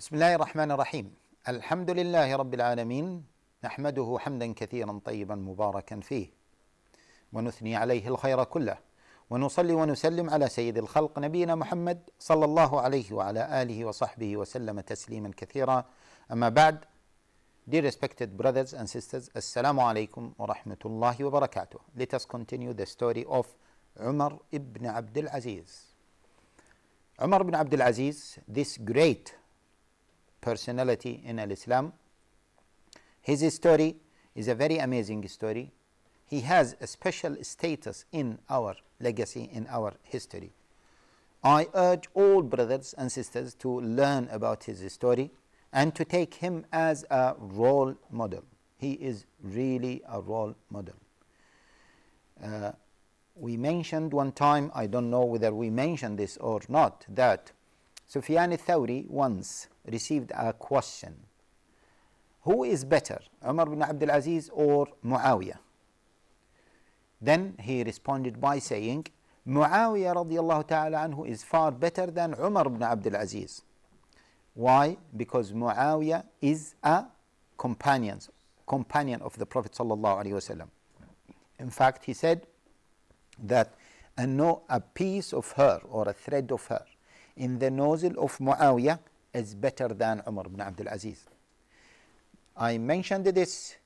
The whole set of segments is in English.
بسم الله الرحمن الرحيم. الحمد لله رب العالمين، نحمده حمدا كثيرا طيبا مباركا فيه، ونثني عليه الخير كله، ونصلي ونسلم على سيد الخلق نبينا محمد صلى الله عليه وعلى آله وصحبه وسلم تسليما كثيرا. أما بعد, dear respected brothers and sisters, Assalamu alaikum wa rahmatullahi wa barakatuh. Let us continue the story of Umar ibn Abdul Azeez. Umar ibn Abdul Azeez, this great personality in Islam, his story is a very amazing story. He has a special status in our legacy, in our history. I urge all brothers and sisters to learn about his story and to take him as a role model. He is really a role model. We mentioned one time, I don't know whether we mentioned this or not, that Sufyan al-Thawri once received a question: who is better, Umar ibn Abdul Azeez or Muawiyah? Then he responded by saying, Muawiyah radiallahu ta'ala anhu is far better than Umar ibn Abdul Azeez. Why? Because Muawiyah is a companion of the Prophet sallallahu alaihi wasallam. In fact, he said that a piece of hair or a thread of hair in the nozzle of Muawiyah is better than Umar ibn Abdul Azeez. I mentioned this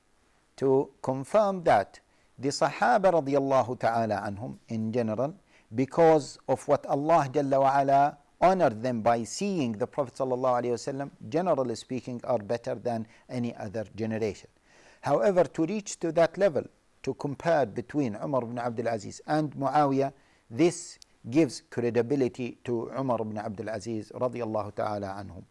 to confirm that the Sahaba radiallahu ta'ala anhum in general, because of what Allah Jalla wa Ala honored them by seeing the Prophet sallallahu alaihi wasallam, generally speaking, are better than any other generation. However, to reach to that level, to compare between Umar ibn Abdul Azeez and Muawiyah, this gives credibility to Umar ibn Abdul Azeez radiallahu ta'ala anhum.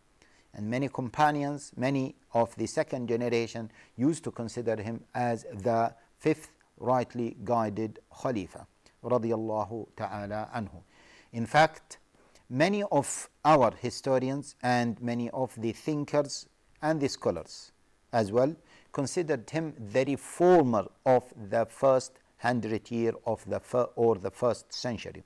And many companions, many of the second generation, used to consider him as the fifth rightly guided Khalifa radiallahu ta'ala anhu. In fact, many of our historians and many of the thinkers and the scholars as well considered him the reformer of the first 100 years of the first century.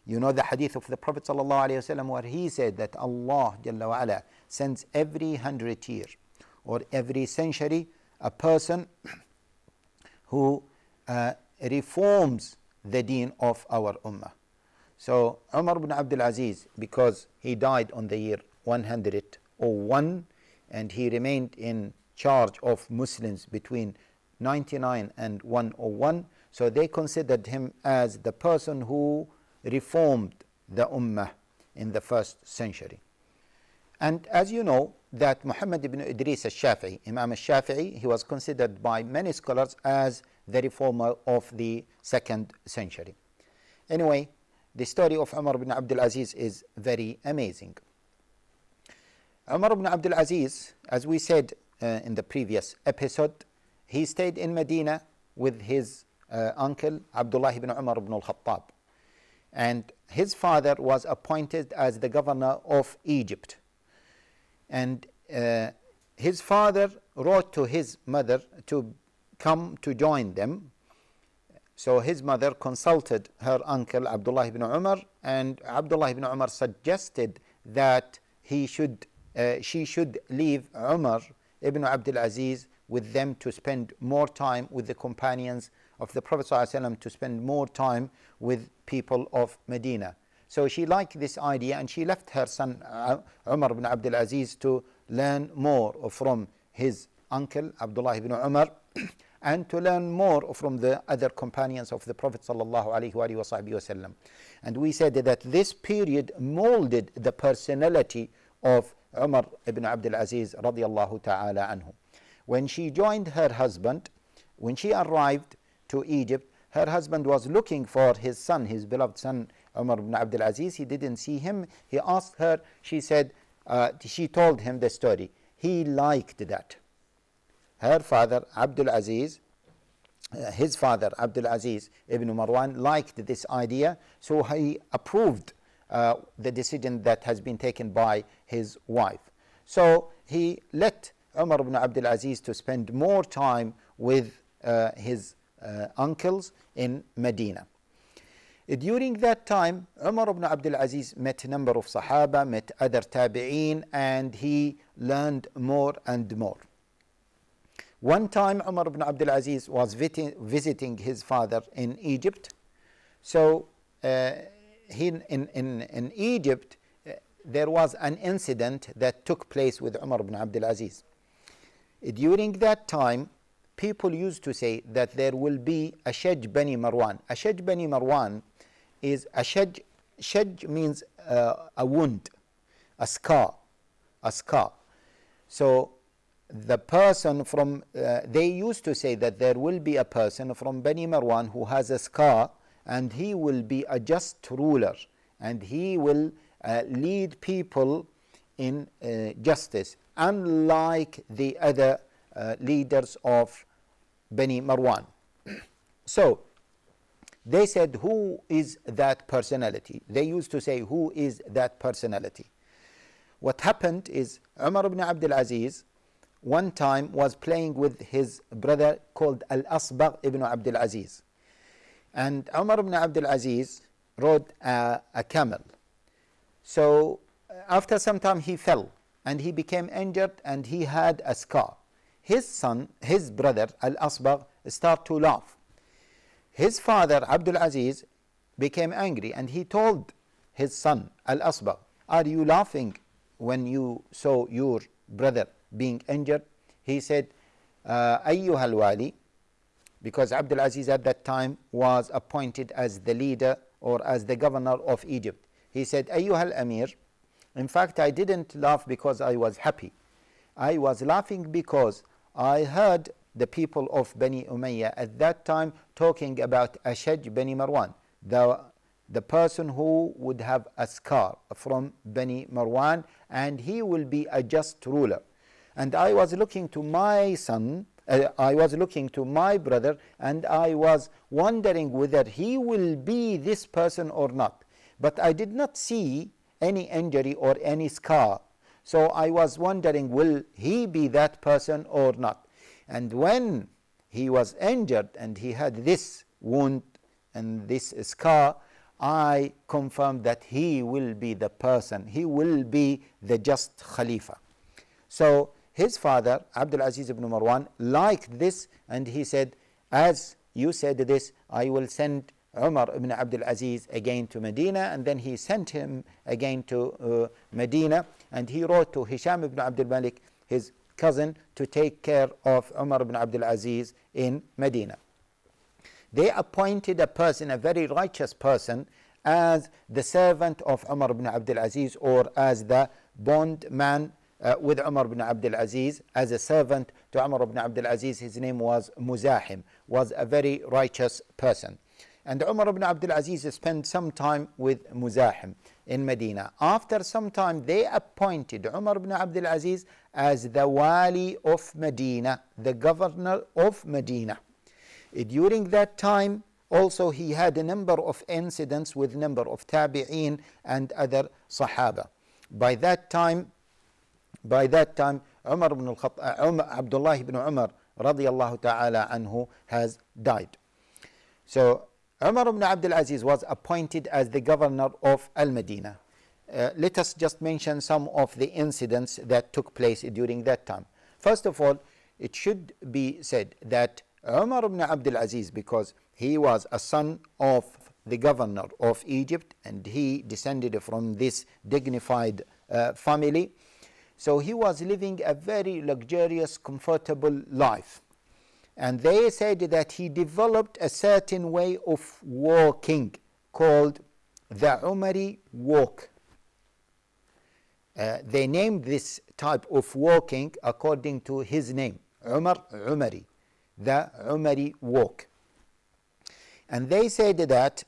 You know the hadith of the Prophet sallallahu alaihi wasallam where he said that Allah Jalla wa Ala sends every 100 years or every century a person who reforms the deen of our ummah. So Umar ibn Abdul Azeez, because he died on the year 101 and he remained in charge of Muslims between 99 and 101, so they considered him as the person who reformed the ummah in the first century. And as you know, that Muhammad ibn Idris al-Shafi'i, Imam al-Shafi'i, he was considered by many scholars as the reformer of the second century. Anyway, the story of Umar ibn Abdul Azeez is very amazing. Umar ibn Abdul Azeez, as we said in the previous episode, he stayed in Medina with his uncle Abdullah ibn Umar ibn al-Khattab. And his father was appointed as the governor of Egypt. And his father wrote to his mother to come to join them. So his mother consulted her uncle Abdullah ibn Umar, and Abdullah ibn Umar suggested that she should leave Umar ibn Abdul Azeez with them to spend more time with the companions of the Prophet ﷺ, to spend more time with people of Medina. So she liked this idea and she left her son Umar ibn Abdul Azeez to learn more from his uncle Abdullah ibn Umar and to learn more from the other companions of the Prophet ﷺ. And we said that this period molded the personality of Umar ibn Abdul Azeez radiallahu ta'ala anhu. When she joined her husband, when she arrived to Egypt, her husband was looking for his son, his beloved son Umar ibn Abdul Azeez. He didn't see him. He asked her, she said, she told him the story. He liked that. Her father Abdul Aziz, his father Abdul Aziz ibn Marwan liked this idea, so he approved the decision that has been taken by his wife. So he let Umar ibn Abdul Azeez to spend more time with his uncles in Medina. During that time, Umar ibn Abdul Azeez met a number of Sahaba, met other Tabi'een, and he learned more and more. One time, Umar ibn Abdul Azeez was visiting his father in Egypt. So, in Egypt, there was an incident that took place with Umar ibn Abdul Azeez. During that time, people used to say that there will be a Shaj Bani Marwan. A Shaj Bani Marwan is a Shaj means a wound, a scar. So the person from, they used to say that there will be a person from Bani Marwan who has a scar, and he will be a just ruler, and he will lead people in justice, unlike the other leaders of Bani Marwan. So they said, who is that personality? They used to say, who is that personality? What happened is Umar ibn Abdul Azeez one time was playing with his brother called Al-Asbagh ibn Abdul Azeez. And Umar ibn Abdul Azeez rode a camel. So after some time he fell and he became injured and he had a scar. His son, his brother Al-Asbagh, started to laugh. His father Abdul Azeez became angry and he told his son Al-Asbagh, are you laughing when you saw your brother being injured? He said, Ayyuha al-wali, because Abdul Azeez at that time was appointed as the leader or as the governor of Egypt. He said, Ayyuha al-amir, in fact I didn't laugh because I was happy. I was laughing because I heard the people of Bani Umayyah at that time talking about Ashaj Bani Marwan, the person who would have a scar from Bani Marwan, and he will be a just ruler. And I was looking to my son, I was looking to my brother, and I was wondering whether he will be this person or not. But I did not see any injury or any scar. So I was wondering, will he be that person or not? And when he was injured and he had this wound and this scar, I confirmed that he will be the person, he will be the just Khalifa. So his father, Abdul Aziz ibn Marwan, liked this, and he said, as you said this, I will send Umar ibn Abdul Azeez again to Medina. And then he sent him again to Medina, and he wrote to Hisham ibn Abdul Malik, his cousin, to take care of Umar ibn Abdul Azeez in Medina. They appointed a person, a very righteous person, as the servant of Umar ibn Abdul Azeez, or as the bondman with Umar ibn Abdul Azeez, as a servant to Umar ibn Abdul Azeez. His name was Muzahim, was a very righteous person. And Umar ibn Abdul Azeez spent some time with Muzahim in Medina. After some time, they appointed Umar ibn Abdul Azeez as the wali of Medina, the governor of Medina. During that time, also he had a number of incidents with number of tabi'een and other sahaba. By that time, Abdullah ibn Umar radiyallahu ta'ala anhu has died. So Umar ibn Abdul Azeez was appointed as the governor of Al-Madinah. Let us just mention some of the incidents that took place during that time. First of all, it should be said that Umar ibn Abdul Azeez, because he was a son of the governor of Egypt and he descended from this dignified family, so he was living a very luxurious, comfortable life. And they said that he developed a certain way of walking called the Umari walk. They named this type of walking according to his name, Umari, the Umari walk. And they said that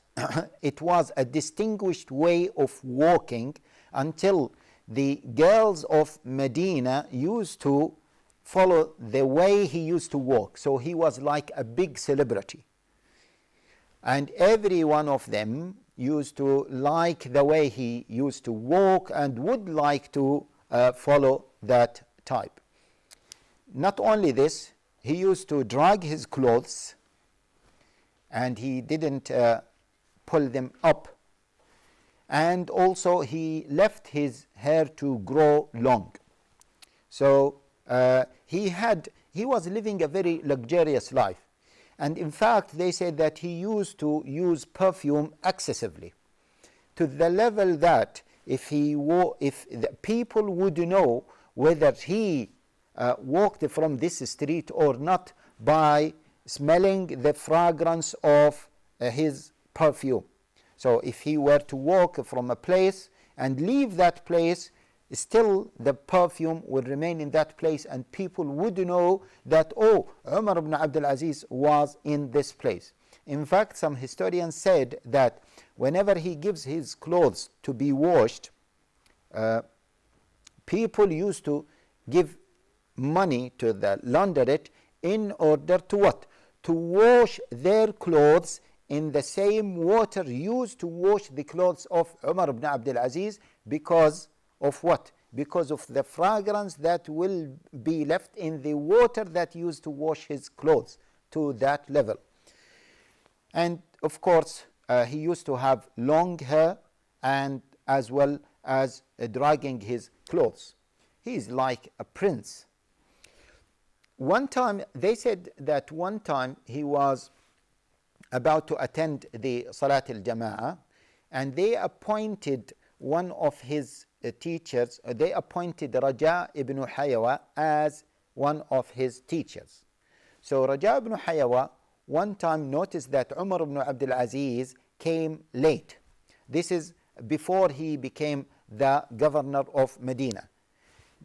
it was a distinguished way of walking until the girls of Medina used to follow the way he used to walk. So he was like a big celebrity. And every one of them used to like the way he used to walk and would like to follow that type. Not only this, he used to drag his clothes, and he didn't pull them up. And also he left his hair to grow long. So he was living a very luxurious life. And in fact, they said that he used to use perfume excessively, to the level that if the people would know whether he walked from this street or not by smelling the fragrance of his perfume. So if he were to walk from a place and leave that place, still the perfume would remain in that place, and people would know that, oh, Umar ibn Abdul Azeez was in this place. In fact, some historians said that whenever he gives his clothes to be washed, people used to give money to the launderette in order to what? To wash their clothes in the same water used to wash the clothes of Umar ibn Abdul Azeez. Because of what? Because of the fragrance that will be left in the water that used to wash his clothes, to that level. And of course, he used to have long hair, and as well as dragging his clothes. He is like a prince. One time, they said that one time he was about to attend the Salat al-Jama'ah, and they appointed one of his teachers. They appointed Raja ibn Hayawa as one of his teachers. So Raja ibn Hayawa one time noticed that Umar ibn Abdul Azeez came late. This is before he became the governor of Medina.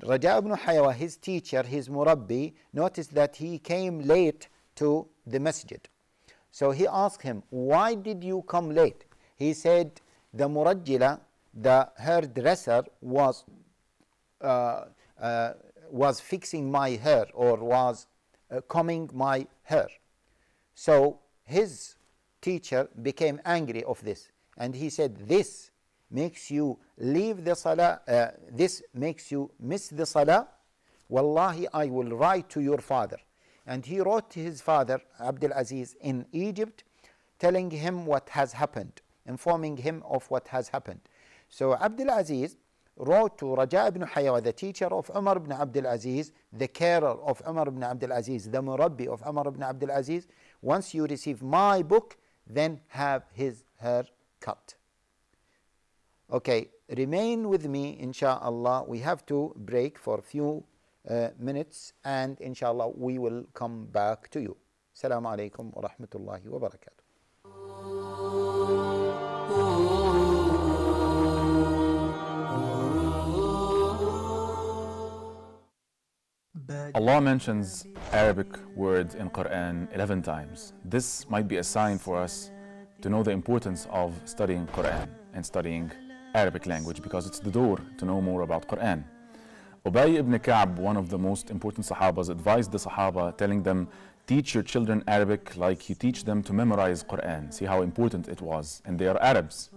Raja ibn Hayawa, his teacher, his murabbi, noticed that he came late to the masjid. So he asked him, why did you come late? He said, the murajjila, the hairdresser, was fixing my hair, or was combing my hair. So his teacher became angry of this, and he said, this makes you leave the salah, this makes you miss the salah. Wallahi, I will write to your father. And he wrote to his father, Abdul Aziz, in Egypt, telling him what has happened, informing him of what has happened. So Abdul Aziz wrote to Raja ibn Hayawa, the teacher of Umar ibn Abdul Azeez, the carer of Umar ibn Abdul Azeez, the murabbi of Umar ibn Abdul Azeez, once you receive my book, then have his hair cut. Okay, remain with me, inshallah. We have to break for a few minutes, and inshallah we will come back to you. Assalamu alaikum wa rahmatullahi wa barakatuh. Allah mentions Arabic words in Quran 11 times. This might be a sign for us to know the importance of studying Quran and studying Arabic language, because it's the door to know more about Quran. Ubay ibn Ka'b, one of the most important Sahabas, advised the Sahaba, telling them, teach your children Arabic like you teach them to memorize Quran. See how important it was, and they are Arabs.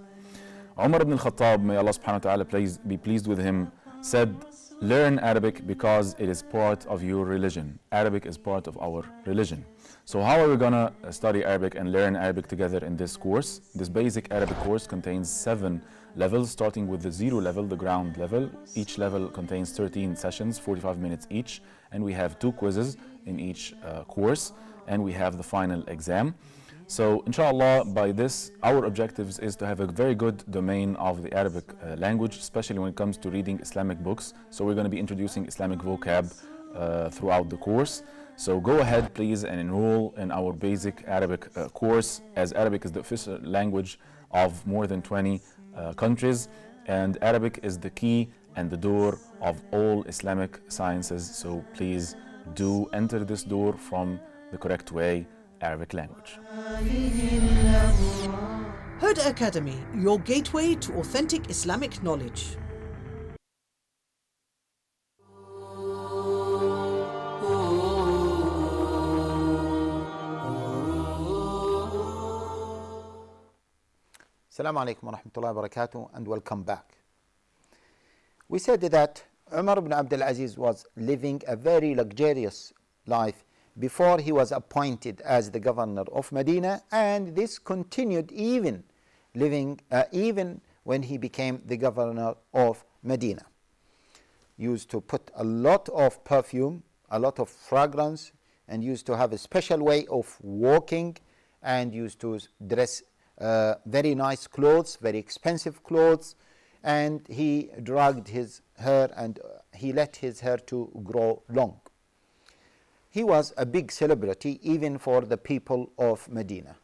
Umar ibn al-Khattab, may Allah subhanahu wa ta'ala be pleased with him, said, learn Arabic because it is part of your religion. Arabic is part of our religion. So how are we going to study Arabic and learn Arabic together in this course? This basic Arabic course contains 7 levels, starting with the 0 level, the ground level. Each level contains 13 sessions, 45 minutes each, and we have 2 quizzes in each course, and we have the final exam. So inshallah, by this, our objectives is to have a very good domain of the Arabic language, especially when it comes to reading Islamic books. So we're going to be introducing Islamic vocab throughout the course. So go ahead, please, and enroll in our basic Arabic course, as Arabic is the official language of more than 20 countries, and Arabic is the key and the door of all Islamic sciences. So please do enter this door from the correct way, Arabic language. Huda Academy, your gateway to authentic Islamic knowledge. Assalamu alaikum wa rahmatullahi wa barakatuh, and welcome back. We said that Umar ibn Abdul Azeez was living a very luxurious life before he was appointed as the governor of Medina, and this continued even living, even when he became the governor of Medina. Used to put a lot of perfume, a lot of fragrance, and used to have a special way of walking, and used to dress very nice clothes, very expensive clothes, and he dragged his hair and he let his hair to grow long. He was a big celebrity even for the people of Medina.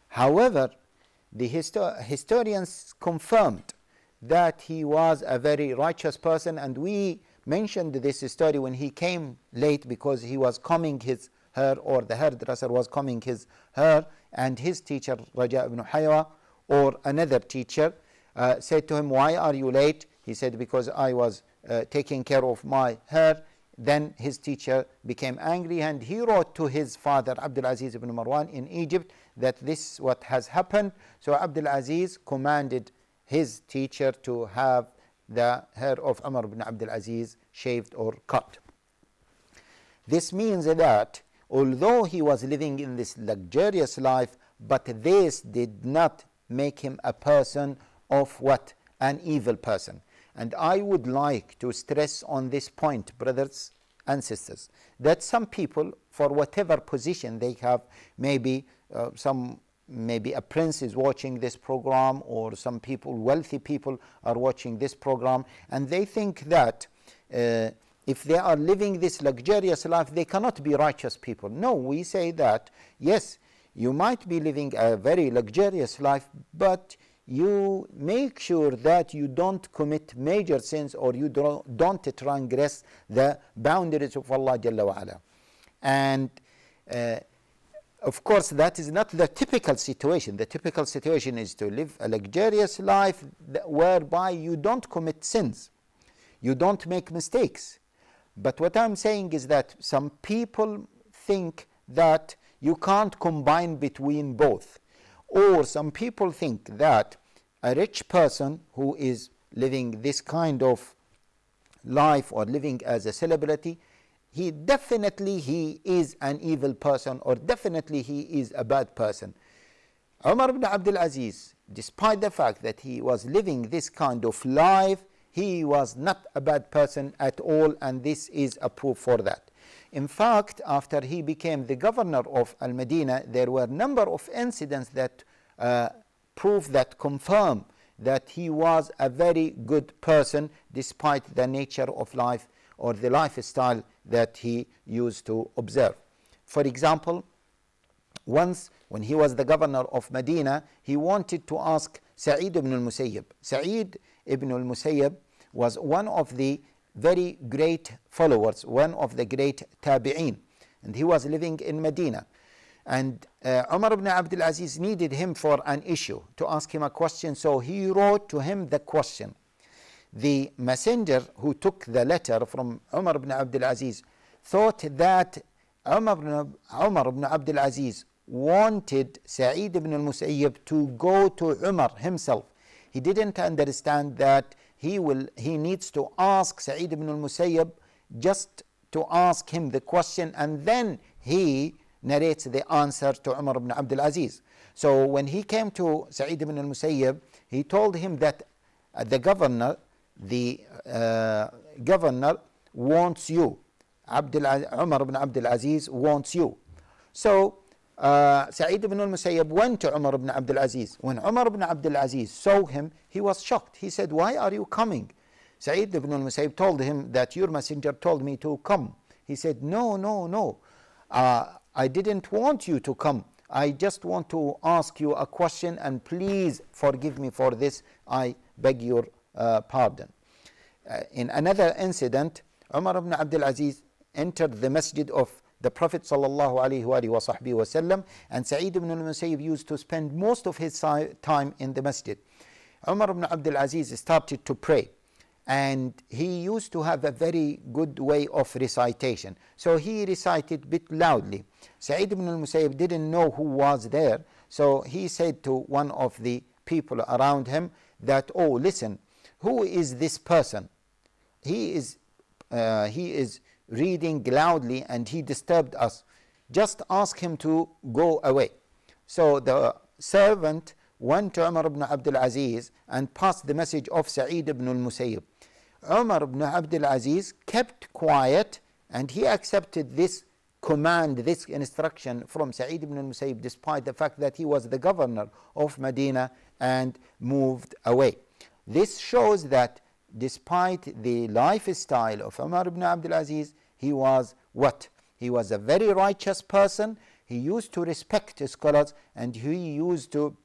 However, the historians confirmed that he was a very righteous person, and we mentioned this story when he came late because he was combing his hair, or the hairdresser was combing his hair, and his teacher Raja ibn Haywa or another teacher said to him, "Why are you late?" He said, "Because I was taking care of my hair." Then his teacher became angry, and he wrote to his father Abdul Azeez ibn Marwan in Egypt that this is what has happened. So Abdul Azeez commanded his teacher to have the hair of Umar ibn Abdul Azeez shaved or cut. This means that although he was living in this luxurious life, but this did not make him a person of what? An evil person. And I would like to stress on this point, brothers and sisters, that some people, for whatever position they have, maybe maybe a prince is watching this program, or some people, wealthy people, are watching this program, and they think that if they are living this luxurious life, they cannot be righteous people. No, we say that, yes, you might be living a very luxurious life, but you make sure that you don't commit major sins, or you don't transgress the boundaries of Allah Jalla wa Ala. And of course, that is not the typical situation. The typical situation is to live a luxurious life whereby you don't commit sins, you don't make mistakes. But what I'm saying is that some people think that you can't combine between both. Or some people think that a rich person who is living this kind of life, or living as a celebrity, he is an evil person, or definitely he is a bad person. Umar ibn Abdul Azeez, despite the fact that he was living this kind of life, he was not a bad person at all, and this is a proof for that. In fact, after he became the governor of Al-Medina, there were a number of incidents that confirm that he was a very good person, despite the nature of life, or the lifestyle that he used to observe. For example, once when he was the governor of Medina, he wanted to ask Sa'id ibn al-Musayyib. Sa'id ibn al-Musayyib was one of the very great followers, one of the great tabi'een, and he was living in Medina. And Umar ibn Abdul Azeez needed him for an issue, to ask him a question, so he wrote to him the question. The messenger who took the letter from Umar ibn Abdul Azeez thought that Umar ibn Abdul Azeez wanted Sa'id ibn al-Musayyib to go to Umar himself. He didn't understand that he needs to ask Sa'id ibn al-Musayyib, just to ask him the question, and then he narrates the answer to Umar ibn Abdul Azeez. So when he came to Sa'id ibn al-Musayyib, he told him that the governor wants you. Umar ibn Abdul Azeez wants you. So Sa'id ibn al-Musayyib went to Umar ibn Abdul Azeez. When Umar ibn Abdul Azeez saw him, he was shocked. He said, "Why are you coming?" Sa'id ibn al-Musayyib told him that your messenger told me to come. He said, No. I didn't want you to come. I just want to ask you a question, and please forgive me for this. I beg your pardon. In another incident, Umar ibn Abdul Azeez entered the masjid of the Prophet sallallahu alaihi wasallam, and Sa'id ibn al-Musayyib used to spend most of his time in the masjid. Umar ibn Abdul Azeez started to pray, and he used to have a very good way of recitation. So he recited a bit loudly. Sa'id ibn al-Musayyib didn't know who was there, so he said to one of the people around him that, "Oh, listen, who is this person? He is reading loudly and he disturbed us. Just ask him to go away." So the servant went to Umar ibn Abdul Azeez and passed the message of Sa'id ibn al-Musayyib. Umar ibn Abdul Azeez kept quiet and he accepted this command, this instruction from Sa'id ibn al-Musayyib, despite the fact that he was the governor of Medina, and moved away. This shows that despite the lifestyle of Umar ibn Abdul Azeez, he was what? He was a very righteous person. He used to respect scholars and he used to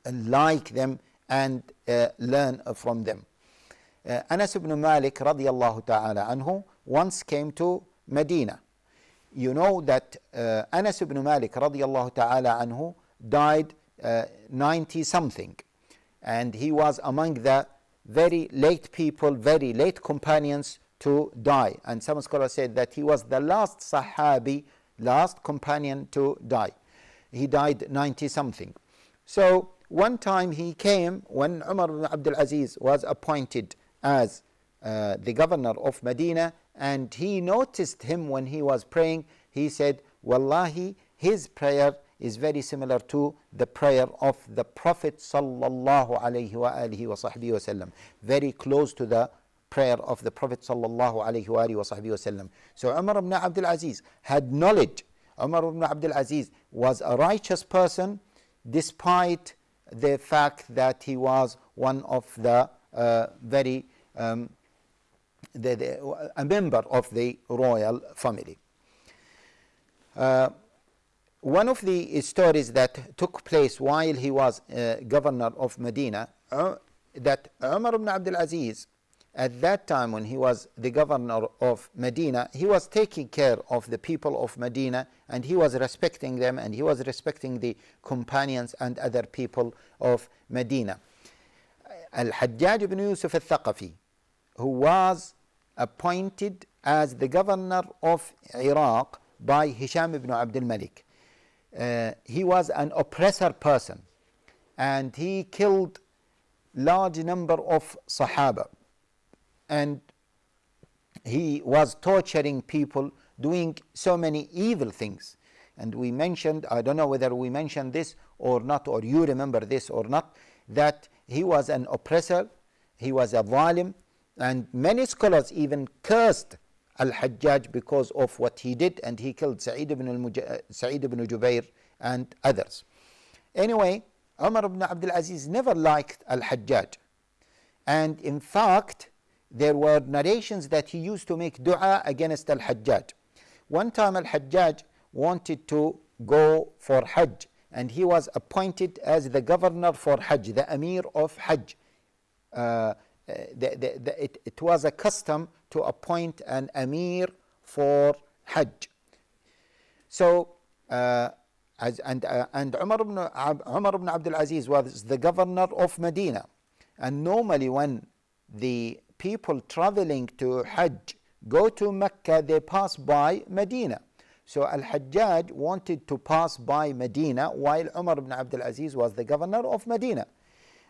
like them and learn from them. Anas ibn Malik radiyallahu ta'ala anhu once came to Medina. You know that Anas ibn Malik radiyallahu ta'ala anhu died 90 something, and he was among the very late people, very late companions to die, and some scholars said that he was the last Sahabi, last companion to die. He died 90 something. So one time he came when Umar ibn Abdul Azeez was appointed as the governor of Medina, and he noticed him when he was praying. He said, Wallahi, his prayer is very similar to the prayer of the Prophet sallallahu alaihi wasallam, very close to the prayer of the Prophet sallallahu alaihi wasallam. So Umar ibn Abdul Azeez had knowledge. Umar ibn Abdul Azeez was a righteous person, despite the fact that he was one of the a member of the royal family. One of the stories that took place while he was governor of Medina, that Umar ibn Abdul Azeez, at that time when he was the governor of Medina, he was taking care of the people of Medina, and he was respecting them, and he was respecting the companions and other people of Medina. Al-Hajjaj ibn Yusuf al-Thaqafi, who was appointed as the governor of Iraq by Hisham ibn Abdul Malik, he was an oppressor person, and he killed large number of Sahaba, and he was torturing people, doing so many evil things. And we mentioned, I don't know whether we mentioned this or not, or you remember this or not, that he was an oppressor, he was a zalim, and many scholars even cursed Al-Hajjaj because of what he did, and he killed Sa'id ibn Jubair and others. Anyway, Umar ibn Abdul Azeez never liked Al-Hajjaj, and in fact there were narrations that he used to make dua against Al-Hajjaj. One time Al-Hajjaj wanted to go for Hajj, and he was appointed as the governor for Hajj, the Amir of Hajj. It was a custom to appoint an Amir for Hajj. So, Umar ibn Abdul Azeez was the governor of Medina, and normally when the people traveling to Hajj go to Mecca, they pass by Medina. So Al-Hajjaj wanted to pass by Medina while Umar ibn Abdul Azeez was the governor of Medina.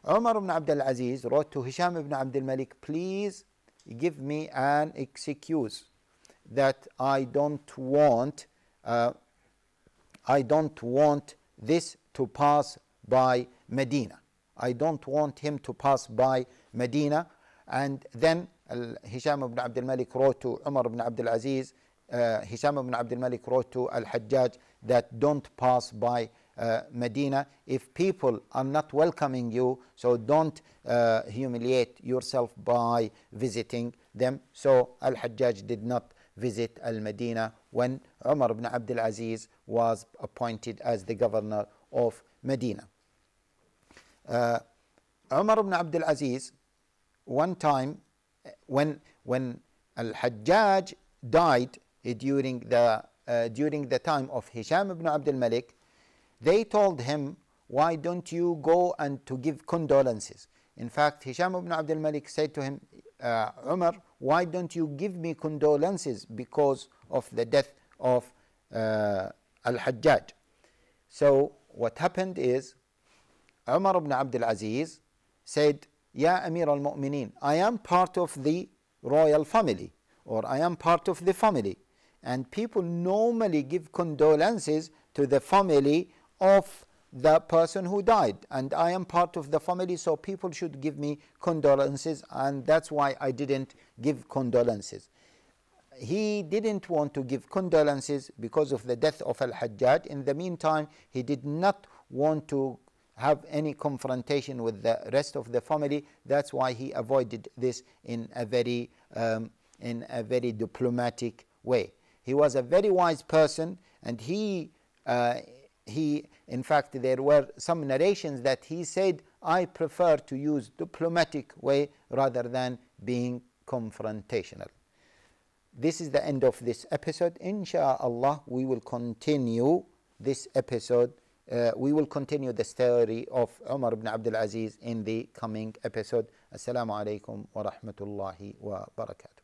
Umar ibn Abdul Azeez wrote to Hisham ibn Abdul Malik, please give me an excuse that I don't want this to pass by Medina. I don't want him to pass by Medina. And then Hisham ibn Abdul Malik wrote to Umar ibn Abdul Azeez, Hisham ibn Abdul Malik wrote to Al-Hajjaj that don't pass by Medina. If people are not welcoming you, so don't humiliate yourself by visiting them. So Al-Hajjaj did not visit Al-Medina when Umar ibn Abdul Azeez was appointed as the governor of Medina. Umar ibn Abdul Azeez, one time when Al-Hajjaj died during the time of Hisham ibn Abdul Malik, they told him, why don't you go and to give condolences? In fact, Hisham ibn Abdul Malik said to him, Umar, why don't you give me condolences because of the death of Al-Hajjaj? So what happened is, Umar ibn Abdul Azeez said, Ya Amir al-Mu'mineen, I am part of the royal family, or I am part of the family, and people normally give condolences to the family of the person who died, and I am part of the family, so people should give me condolences, and that's why I didn't give condolences. He didn't want to give condolences because of the death of Al-Haddad. In the meantime, he did not want to have any confrontation with the rest of the family. That's why he avoided this in a very diplomatic way. He was a very wise person, and he in fact, there were some narrations that he said, I prefer to use diplomatic way rather than being confrontational. This is the end of this episode. Insha'Allah, we will continue this episode. We will continue the story of Umar ibn Abdul Azeez in the coming episode. Assalamu alaikum wa rahmatullahi wa barakatuh.